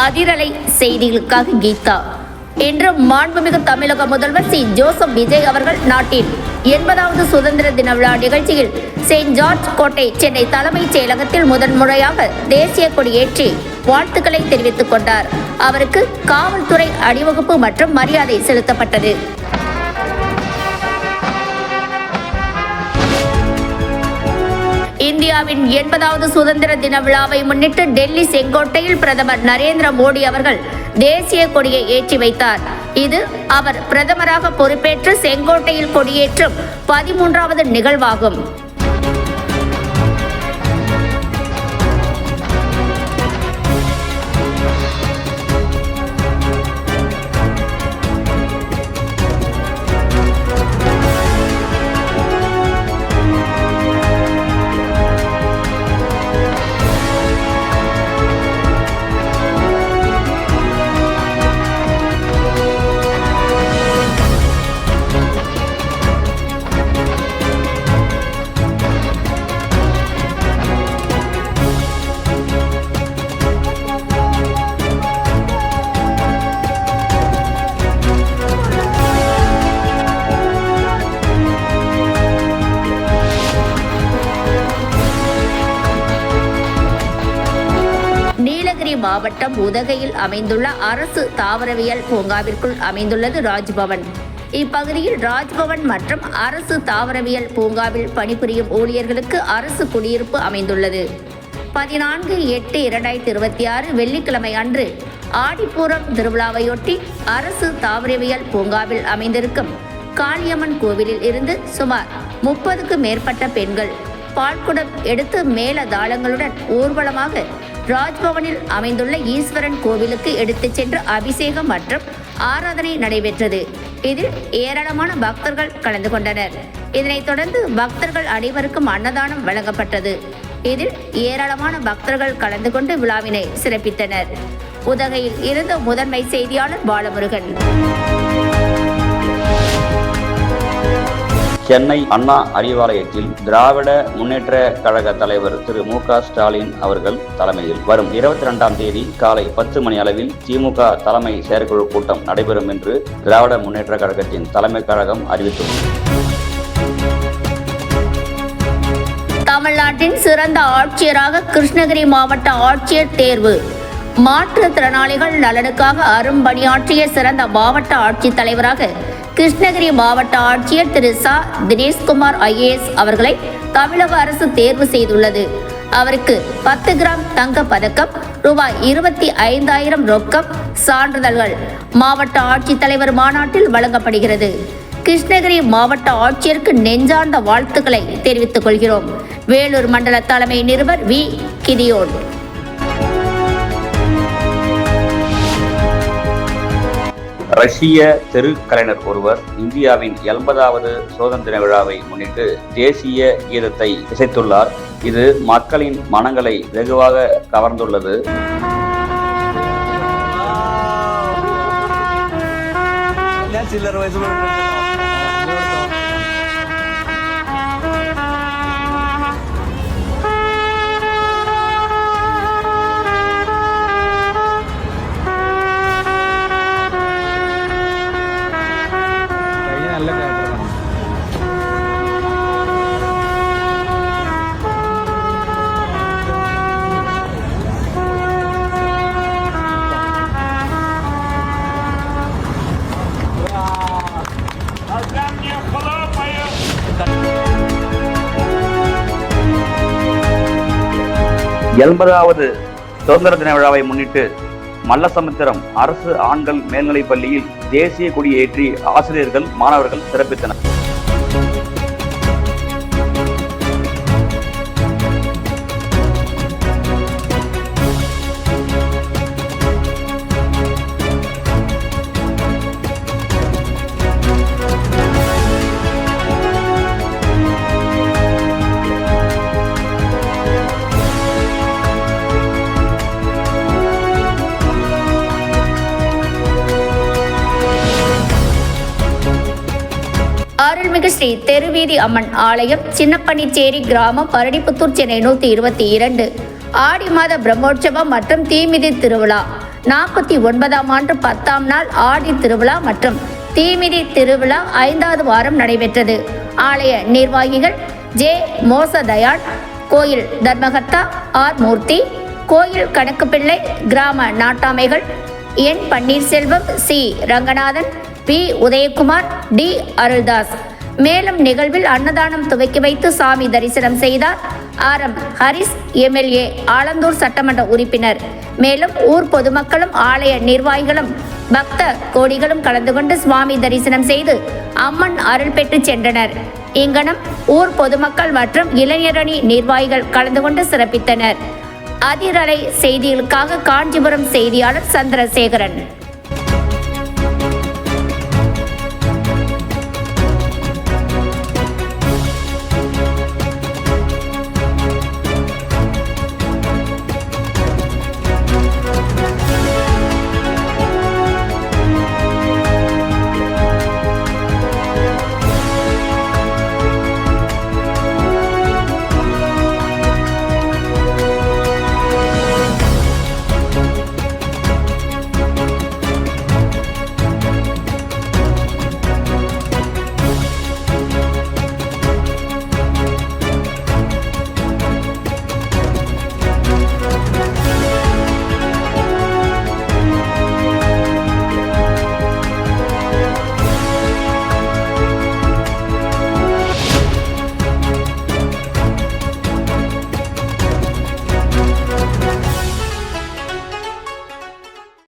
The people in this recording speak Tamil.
அதிரலை செய்திகளுக்காக கீதா. இன்று மாண்புமிகு தமிழக முதல்வர் சி. ஜோசப் விஜய் அவர்கள் நாட்டின் 80வது சுதந்திர தின விழா நிகழ்ச்சியில் செயின்ட் ஜார்ஜ் கோட்டை சென்னை தலைமைச் செயலகத்தில் முதன்முறையாக தேசிய கொடியேற்றி வாழ்த்துக்களை தெரிவித்துக் கொண்டார். அவருக்கு காவல்துறை அணிவகுப்பு மற்றும் மரியாதை செலுத்தப்பட்டது. இந்தியாவின் 80வது சுதந்திர தின விழாவை முன்னிட்டு டெல்லி செங்கோட்டையில் பிரதமர் நரேந்திர மோடி அவர்கள் தேசிய கொடியை ஏற்றி வைத்தார். இது அவர் பிரதமராக பொறுப்பேற்று செங்கோட்டையில் கொடியேற்றும் 13வது நிகழ்வாகும். நீலகிரி மாவட்டம் உதகையில் அமைந்துள்ள அரசு தாவரவியல் பூங்காவிற்குள் அமைந்துள்ளது ராஜ்பவன். இப்பகுதியில் ராஜ்பவன் மற்றும் அரசு தாவரவியல் பூங்காவில் பணிபுரியும் ஊழியர்களுக்கு அரசு குடியிருப்பு அமைந்துள்ளது. 14/8/2026 வெள்ளிக்கிழமை அன்று ஆடிப்பூரம் திருவிழாவையொட்டி அரசு தாவரவியல் பூங்காவில் அமைந்திருக்கும் காளியம்மன் கோவிலில் இருந்து சுமார் 30க்கும் மேற்பட்ட பெண்கள் பால்குடம் எடுத்து மேல தாளங்களுடன் ஊர்வலமாக ராஜ்பவனில் அமைந்துள்ள ஈஸ்வரன் கோவிலுக்கு எடுத்துச் சென்று அபிஷேகம் மற்றும் ஆராதனை நடைபெற்றது. இதில் ஏராளமான பக்தர்கள் கலந்து கொண்டனர். இதனைத் தொடர்ந்து பக்தர்கள் அனைவருக்கும் அன்னதானம் வழங்கப்பட்டது. இதில் ஏராளமான பக்தர்கள் கலந்து கொண்டு விழாவினை சிறப்பித்தனர். உதகையில் இருந்த முதன்மை செய்தியாளர் பாலமுருகன். சென்னை அண்ணா அறிவாலயத்தில் திராவிட முன்னேற்ற கழக தலைவர் திரு மு.க. ஸ்டாலின் அவர்கள் தலைமையில் வரும் 22ஆம் தேதி காலை 10 மணி அளவில் திமுக தலைமை செயற்குழு கூட்டம் நடைபெறும் என்று திராவிட முன்னேற்ற கழகத்தின் தலைமை கழகம் அறிவித்துள்ளது. தமிழ்நாட்டின் சிறந்த ஆட்சியராக கிருஷ்ணகிரி மாவட்ட ஆட்சியர் தேர்வு. மாற்றுத்திறனாளிகள் நலனுக்காக அரும்பணியாற்றிய சிறந்த மாவட்ட ஆட்சித்தலைவராக கிருஷ்ணகிரி மாவட்ட ஆட்சியர் திரு ச. தினேஷ்குமார் IAS அவர்களை தமிழக அரசு தேர்வு செய்துள்ளது. அவருக்கு 10 கிராம் தங்க பதக்கம், ரூபாய் 25,000 ரொக்கம், சான்றிதழ்கள் மாவட்ட ஆட்சித்தலைவர் மாநாட்டில் வழங்கப்படுகிறது. கிருஷ்ணகிரி மாவட்ட ஆட்சியருக்கு நெஞ்சார்ந்த வாழ்த்துக்களை தெரிவித்துக் கொள்கிறோம். வேலூர் மண்டல தலைமை நிருபர் வி. கிதியோன். ரஷ்ய தெரு கலைஞர் ஒருவர் இந்தியாவின் 80வது சுதந்திர விழாவை முன்னிட்டு தேசிய கீதத்தை இசைத்துள்ளார். இது மக்களின் மனங்களை வெகுவாக கவர்ந்துள்ளது. எண்பதாவது சுதந்திர தின விழாவை முன்னிட்டு மல்லசமுத்திரம் அரசு ஆண்கள் மேல்நிலைப் பள்ளியில் தேசிய கொடியேற்றி ஆசிரியர்கள் மாணவர்கள் சிறப்பித்தனர். அருள்மிகு ஸ்ரீ தெருவீதி அம்மன் ஆலயம், சின்னப்பனிச்சேரி கிராமம், பரடிப்புத்தூர், சென்னை 122. ஆடி மாத பிரம்மோற்சவம் மற்றும் தீமிதி திருவிழா 49ஆம் ஆண்டு 10ஆம் நாள் ஆடி திருவிழா மற்றும் தீமிதி திருவிழா 5வது வாரம் நடைபெற்றது. ஆலய நிர்வாகிகள் ஜே மோசதயாள், கோயில் தர்மகர்த்தா ஆர் மூர்த்தி, கோயில் கணக்கு பிள்ளை, கிராம நாட்டாமைகள் N Panneerselvam, C Ranganathan, P Udayakumar, T Aruldas. மேலும் நிகழ்வில் அன்னதானம் துவக்கி வைத்து சாமி தரிசனம் செய்தார் ஆர்.எம். ஹரிஸ், எம்எல்ஏ, ஆலந்தூர் சட்டமன்ற உறுப்பினர். மேலும் ஊர் பொதுமக்களும் ஆலய நிர்வாகிகளும் பக்த கோடிகளும் கலந்து கொண்டு சுவாமி தரிசனம் செய்து அம்மன் அருள் பெற்று சென்றனர். இங்கனம் ஊர் பொதுமக்கள் மற்றும் இளைஞரணி நிர்வாகிகள் கலந்து கொண்டு சிறப்பித்தனர். அதிரலை செய்திகளுக்காக காஞ்சிபுரம் செய்தியாளர் சந்திரசேகரன்.